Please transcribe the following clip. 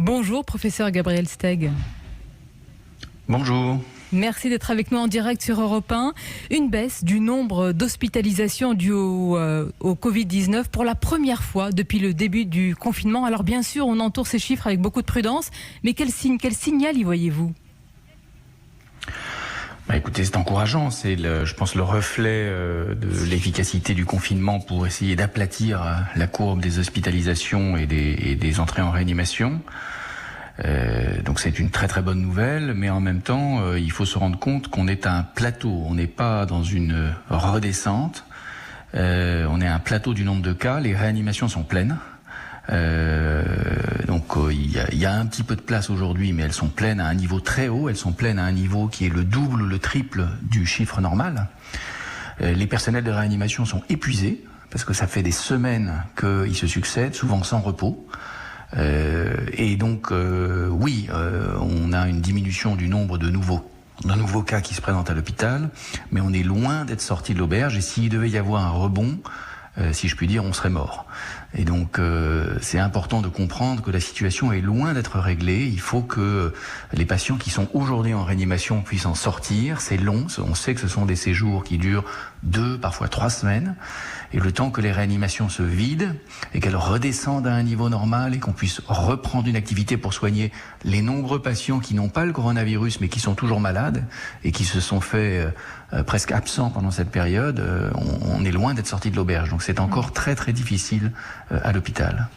Bonjour, professeur Gabriel Steg. Bonjour. Merci d'être avec nous en direct sur Europe 1. Une baisse du nombre d'hospitalisations dues au Covid-19 pour la première fois depuis le début du confinement. Alors bien sûr, on entoure ces chiffres avec beaucoup de prudence, mais quel signal y voyez-vous ? Écoutez, c'est encourageant. C'est, je pense, le reflet de l'efficacité du confinement pour essayer d'aplatir la courbe des hospitalisations et des entrées en réanimation. Donc c'est une très très bonne nouvelle, mais en même temps, il faut se rendre compte qu'on est à un plateau. On n'est pas dans une redescente. On est à un plateau du nombre de cas. Les réanimations sont pleines. Il y a un petit peu de place aujourd'hui, mais elles sont pleines à un niveau très haut. Elles sont pleines à un niveau qui est le double ou le triple du chiffre normal. Les personnels de réanimation sont épuisés parce que ça fait des semaines qu'ils se succèdent, souvent sans repos. On a une diminution du nombre de nouveaux cas qui se présentent à l'hôpital, mais on est loin d'être sorti de l'auberge. Et s'il devait y avoir un rebond, si je puis dire, on serait mort. Et donc, c'est important de comprendre que la situation est loin d'être réglée. Il faut que les patients qui sont aujourd'hui en réanimation puissent en sortir. C'est long. On sait que ce sont des séjours qui durent 2, parfois 3 semaines. Et le temps que les réanimations se vident et qu'elles redescendent à un niveau normal et qu'on puisse reprendre une activité pour soigner les nombreux patients qui n'ont pas le coronavirus mais qui sont toujours malades et qui se sont fait presque absents pendant cette période, on est loin d'être sorti de l'auberge. Donc c'est encore très très difficile à l'hôpital.